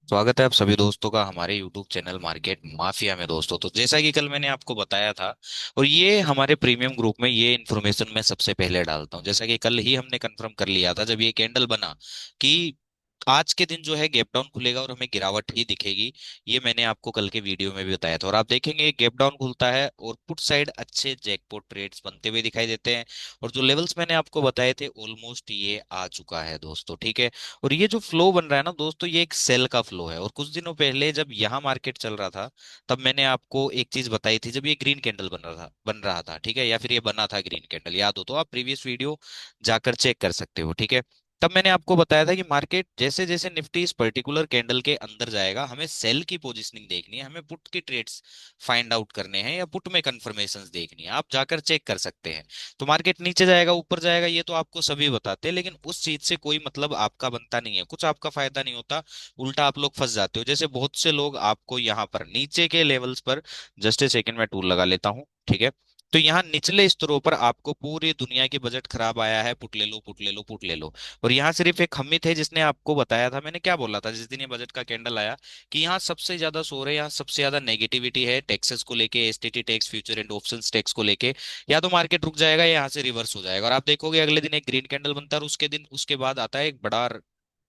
स्वागत है आप सभी दोस्तों का हमारे YouTube चैनल मार्केट माफिया में। दोस्तों तो जैसा कि कल मैंने आपको बताया था, और ये हमारे प्रीमियम ग्रुप में ये इन्फॉर्मेशन मैं सबसे पहले डालता हूँ। जैसा कि कल ही हमने कंफर्म कर लिया था जब ये कैंडल बना कि आज के दिन जो है गैप डाउन खुलेगा और हमें गिरावट ही दिखेगी। ये मैंने आपको कल के वीडियो में भी बताया था, और आप देखेंगे गैप डाउन खुलता है और पुट साइड अच्छे जैकपॉट ट्रेड्स बनते हुए दिखाई देते हैं। और जो लेवल्स मैंने आपको बताए थे ऑलमोस्ट ये आ चुका है दोस्तों, ठीक है। और ये जो फ्लो बन रहा है ना दोस्तों, ये एक सेल का फ्लो है। और कुछ दिनों पहले जब यहाँ मार्केट चल रहा था, तब मैंने आपको एक चीज बताई थी, जब ये ग्रीन कैंडल बन रहा था, ठीक है, या फिर ये बना था ग्रीन कैंडल, याद हो तो आप प्रीवियस वीडियो जाकर चेक कर सकते हो, ठीक है। तब मैंने आपको बताया था कि मार्केट जैसे जैसे निफ्टी इस पर्टिकुलर कैंडल के अंदर जाएगा, हमें सेल की पोजीशनिंग देखनी है, हमें पुट की ट्रेड्स फाइंड आउट करने हैं, या पुट में कन्फर्मेशंस देखनी है। आप जाकर चेक कर सकते हैं। तो मार्केट नीचे जाएगा ऊपर जाएगा ये तो आपको सभी बताते हैं, लेकिन उस चीज से कोई मतलब आपका बनता नहीं है, कुछ आपका फायदा नहीं होता। उल्टा आप लोग फंस जाते हो। जैसे बहुत से लोग आपको यहाँ पर नीचे के लेवल्स पर, जस्ट ए सेकंड में टूल लगा लेता हूँ, ठीक है। तो यहाँ निचले स्तरों पर आपको पूरी दुनिया की बजट खराब आया है, पुट ले लो पुट ले लो पुट ले लो। और यहाँ सिर्फ एक हम ही थे जिसने आपको बताया था, मैंने क्या बोला था जिस दिन ये बजट का कैंडल आया, कि यहाँ सबसे ज्यादा शोर है, यहाँ सबसे ज्यादा नेगेटिविटी है टैक्सेस को लेके, STT tax, future and options tax को लेके। या तो मार्केट रुक जाएगा या यहाँ से रिवर्स हो जाएगा। और आप देखोगे अगले दिन एक ग्रीन कैंडल बनता है, और उसके दिन उसके बाद आता है एक बड़ा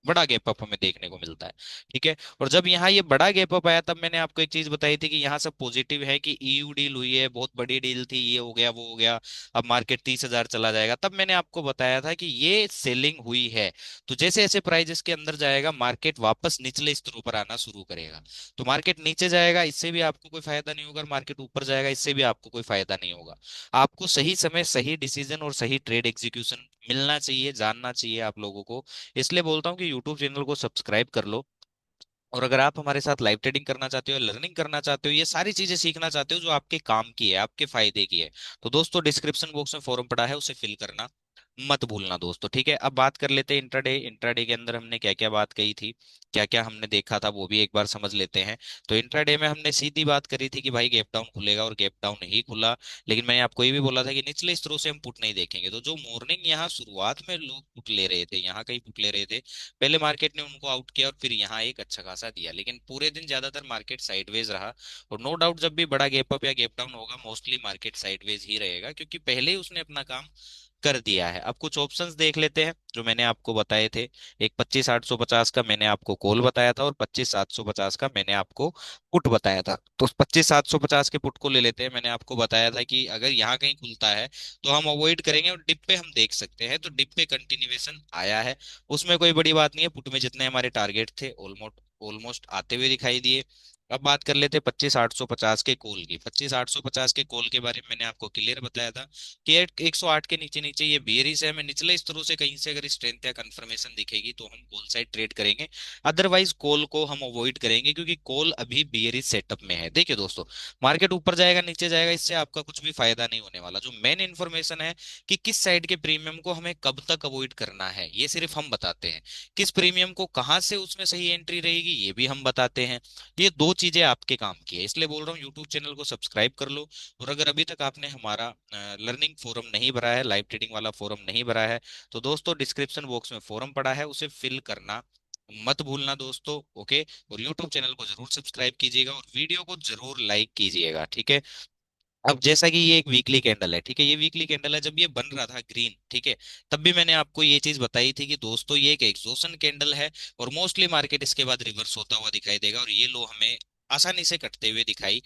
बड़ा गैप अप हमें देखने को मिलता है, ठीक है। और जब यहाँ ये बड़ा गैप अप आया, तब मैंने आपको एक चीज बताई थी कि यहाँ सब पॉजिटिव है, कि ईयू डील हुई है, बहुत बड़ी डील थी, ये हो गया वो हो गया, अब मार्केट 30,000 चला जाएगा। तब मैंने आपको बताया था कि ये सेलिंग हुई है। तो जैसे जैसे प्राइजेस के अंदर जाएगा, मार्केट वापस निचले स्तरों पर आना शुरू करेगा। तो मार्केट नीचे जाएगा, इससे भी आपको कोई फायदा नहीं होगा, मार्केट ऊपर जाएगा, इससे भी आपको कोई फायदा नहीं होगा। आपको सही समय सही डिसीजन और सही ट्रेड एग्जीक्यूशन मिलना चाहिए, जानना चाहिए आप लोगों को। इसलिए बोलता हूँ कि यूट्यूब चैनल को सब्सक्राइब कर लो। और अगर आप हमारे साथ लाइव ट्रेडिंग करना चाहते हो, लर्निंग करना चाहते हो, ये सारी चीजें सीखना चाहते हो जो आपके काम की है, आपके फायदे की है, तो दोस्तों डिस्क्रिप्शन बॉक्स में फॉर्म पड़ा है, उसे फिल करना मत भूलना दोस्तों, ठीक है। अब बात कर लेते हैं इंट्राडे। इंट्राडे के अंदर हमने क्या क्या बात कही थी, क्या क्या हमने देखा था, वो भी एक बार समझ लेते हैं। तो इंट्राडे में हमने सीधी बात करी थी कि भाई गैप डाउन खुलेगा, और गैप डाउन ही खुला। लेकिन मैंने आपको ये भी बोला था कि निचले स्तरों से हम पुट नहीं देखेंगे। तो जो मॉर्निंग यहाँ शुरुआत में लोग पुट ले रहे थे, यहाँ कहीं पुट ले रहे थे, पहले मार्केट ने उनको आउट किया और फिर यहाँ एक अच्छा खासा दिया, लेकिन पूरे दिन ज्यादातर मार्केट साइडवेज रहा। और नो डाउट जब भी बड़ा गैप अप या गैप डाउन होगा, मोस्टली मार्केट साइडवेज ही रहेगा, क्योंकि पहले ही उसने अपना काम कर दिया है। अब कुछ ऑप्शंस देख लेते हैं जो मैंने आपको बताए थे। एक 25,850 का मैंने आपको कॉल बताया था, और 25,750 का मैंने आपको पुट बताया था। तो 25,750 के पुट को ले लेते हैं। मैंने आपको बताया था कि अगर यहाँ कहीं खुलता है तो हम अवॉइड करेंगे, और डिप पे हम देख सकते हैं। तो डिप पे कंटिन्यूएशन आया है, उसमें कोई बड़ी बात नहीं है। पुट में जितने हमारे टारगेट थे ऑलमोस्ट ऑलमोस्ट आते हुए दिखाई दिए। अब बात कर लेते हैं 25,850 के कॉल की। 25,850 के कॉल के बारे में मैंने आपको क्लियर बताया था कि 108 के नीचे नीचे ये बेयरिश है। हमें निचले स्तरों से कहीं से अगर स्ट्रेंथ या कंफर्मेशन दिखेगी तो हम कॉल साइड ट्रेड करेंगे, अदरवाइज कॉल को हम अवॉइड करेंगे, क्योंकि कॉल अभी बेयरिश सेटअप में है। देखिए दोस्तों, मार्केट ऊपर जाएगा नीचे जाएगा, इससे आपका कुछ भी फायदा नहीं होने वाला। जो मेन इन्फॉर्मेशन है कि किस साइड के प्रीमियम को हमें कब तक अवॉइड करना है, ये सिर्फ हम बताते हैं। किस प्रीमियम को कहाँ से उसमें सही एंट्री रहेगी, ये भी हम बताते हैं। ये दो चीजें आपके काम की है, इसलिए बोल रहा हूँ यूट्यूब चैनल को सब्सक्राइब कर लो। और अगर अभी तक आपने हमारा लर्निंग फोरम नहीं भरा है, लाइव ट्रेडिंग वाला फोरम नहीं भरा है, तो दोस्तों डिस्क्रिप्शन बॉक्स में फोरम पड़ा है, उसे फिल करना मत भूलना दोस्तों, ओके। और यूट्यूब चैनल को जरूर सब्सक्राइब कीजिएगा, और वीडियो को जरूर लाइक कीजिएगा, ठीक है। अब जैसा कि ये एक वीकली कैंडल है, ठीक है, ये वीकली कैंडल है, जब ये बन रहा था ग्रीन, ठीक है, तब भी मैंने आपको ये चीज बताई थी कि दोस्तों ये एक एग्जॉशन कैंडल है, और मोस्टली मार्केट इसके बाद रिवर्स होता हुआ दिखाई देगा, और ये लो हमें आसानी से कटते हुए दिखाई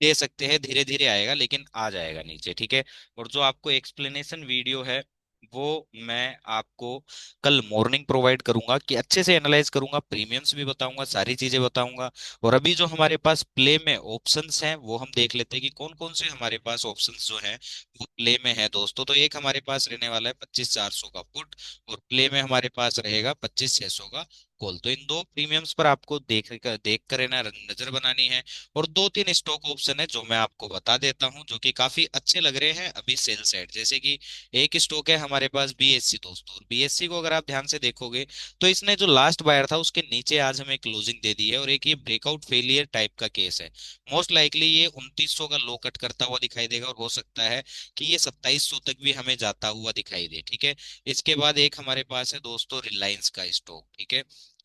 दे सकते हैं। धीरे धीरे आएगा लेकिन आ जाएगा नीचे, ठीक है। और जो आपको एक्सप्लेनेशन वीडियो है, वो मैं आपको कल मॉर्निंग प्रोवाइड करूंगा, कि अच्छे से एनालाइज करूंगा, प्रीमियम्स भी बताऊंगा, सारी चीजें बताऊंगा। और अभी जो हमारे पास प्ले में ऑप्शंस हैं, वो हम देख लेते हैं कि कौन कौन से हमारे पास ऑप्शंस जो हैं वो प्ले में है दोस्तों। तो एक हमारे पास रहने वाला है 25,400 का पुट, और प्ले में हमारे पास रहेगा 25,600 का कॉल। तो इन दो प्रीमियम्स पर आपको देख कर है ना नजर बनानी है। और दो तीन स्टॉक ऑप्शन है जो मैं आपको बता देता हूं, जो कि काफी अच्छे लग रहे हैं अभी सेल साइड। जैसे कि एक स्टॉक है हमारे पास बीएससी दोस्तों, और बीएससी को अगर आप ध्यान से देखोगे, तो इसने जो लास्ट बायर था उसके नीचे आज हमें क्लोजिंग दे दी है, और एक ये ब्रेकआउट फेलियर टाइप का केस है। मोस्ट लाइकली ये 2900 का लो कट करता हुआ दिखाई देगा, और हो सकता है कि ये 2700 तक भी हमें जाता हुआ दिखाई दे, ठीक है। इसके बाद एक हमारे पास है दोस्तों रिलायंस का स्टॉक, ठीक है।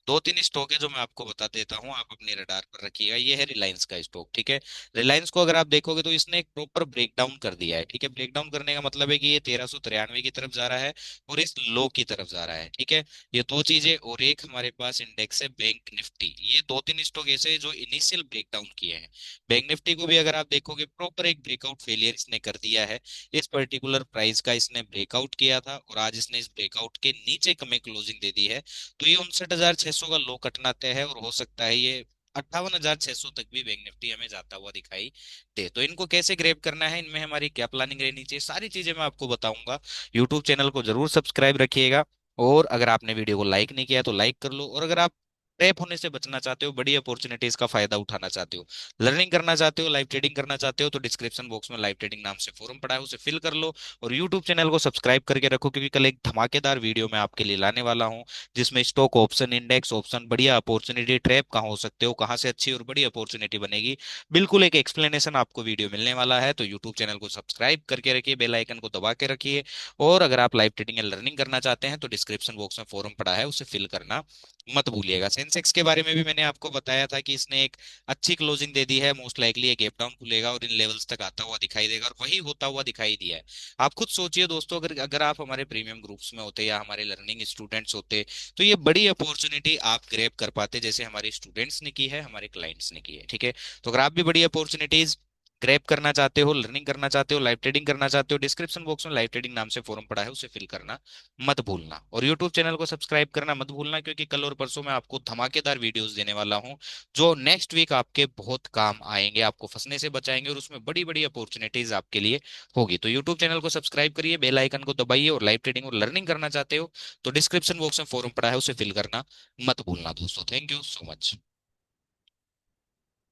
दो तीन स्टॉक है जो मैं आपको बता देता हूँ, आप अपने रडार पर रखिएगा। ये है रिलायंस का स्टॉक, ठीक है। रिलायंस को अगर आप देखोगे तो इसने एक प्रॉपर ब्रेकडाउन कर दिया है, ठीक है। ब्रेकडाउन करने का मतलब है कि ये 1393 की तरफ जा रहा है और इस लो की तरफ जा रहा है, ठीक है। ये दो चीजें, और एक हमारे पास इंडेक्स है बैंक निफ्टी। ये दो तीन स्टॉक ऐसे हैं जो इनिशियल ब्रेकडाउन किए हैं। बैंक निफ्टी को भी अगर आप देखोगे, प्रॉपर एक ब्रेकआउट फेलियर इसने कर दिया है। इस पर्टिकुलर प्राइस का इसने ब्रेकआउट किया था और आज इसने इस ब्रेकआउट के नीचे हमें क्लोजिंग दे दी है। तो ये 59,600 का लो कटना तय है, और हो सकता है ये 58,600 तक भी बैंक निफ्टी हमें जाता हुआ दिखाई दे। तो इनको कैसे ग्रैब करना है, इनमें हमारी क्या प्लानिंग रहनी चाहिए, सारी चीजें मैं आपको बताऊंगा। यूट्यूब चैनल को जरूर सब्सक्राइब रखिएगा। और अगर आपने वीडियो को लाइक नहीं किया तो लाइक कर लो। और अगर आप ट्रैप होने से बचना चाहते हो, बड़ी अपॉर्चुनिटीज का फायदा उठाना चाहते हो, लर्निंग करना चाहते हो, लाइव ट्रेडिंग करना चाहते हो, तो डिस्क्रिप्शन बॉक्स में लाइव ट्रेडिंग नाम से फोरम पड़ा है, उसे फिल कर लो। और यूट्यूब चैनल को सब्सक्राइब करके रखो, क्योंकि कल एक धमाकेदार वीडियो मैं आपके लिए लाने वाला हूँ, जिसमें स्टॉक ऑप्शन, इंडेक्स ऑप्शन, बढ़िया अपॉर्चुनिटी, ट्रैप कहाँ हो सकते हो, कहाँ से अच्छी और बड़ी अपॉर्चुनिटी बनेगी, बिल्कुल एक एक्सप्लेनेशन आपको वीडियो मिलने वाला है। तो यूट्यूब चैनल को सब्सक्राइब करके रखिए, बेल आइकन को दबा के रखिए। और अगर आप लाइव ट्रेडिंग या लर्निंग करना चाहते हैं तो डिस्क्रिप्शन बॉक्स में फॉर्म पड़ा है, उसे फिल करना मत भूलिएगा। सेंसेक्स के बारे में भी मैंने आपको बताया था कि इसने एक अच्छी क्लोजिंग दे दी है, मोस्ट लाइकली एक गैप डाउन खुलेगा और इन लेवल्स तक आता हुआ दिखाई देगा, और वही होता हुआ दिखाई दिया है। आप खुद सोचिए दोस्तों, अगर अगर आप हमारे प्रीमियम ग्रुप्स में होते या हमारे लर्निंग स्टूडेंट्स होते, तो ये बड़ी अपॉर्चुनिटी आप ग्रैब कर पाते, जैसे हमारे स्टूडेंट्स ने की है, हमारे क्लाइंट्स ने की है, ठीक है। तो अगर आप भी बड़ी अपॉर्चुनिटीज ग्रैब करना चाहते हो, लर्निंग करना चाहते हो, लाइव ट्रेडिंग करना चाहते हो, डिस्क्रिप्शन बॉक्स में लाइव ट्रेडिंग नाम से फोरम पड़ा है, उसे फिल करना मत भूलना। और यूट्यूब चैनल को सब्सक्राइब करना मत भूलना, क्योंकि कल और परसों मैं आपको धमाकेदार वीडियोस देने वाला हूं, जो नेक्स्ट वीक आपके बहुत काम आएंगे, आपको फंसने से बचाएंगे, और उसमें बड़ी बड़ी अपॉर्चुनिटीज आपके लिए होगी। तो यूट्यूब चैनल को सब्सक्राइब करिए, बेल आइकन को दबाइए, और लाइव ट्रेडिंग और लर्निंग करना चाहते हो तो डिस्क्रिप्शन बॉक्स में फोरम पड़ा है, उसे फिल करना मत भूलना दोस्तों। Thank you so much.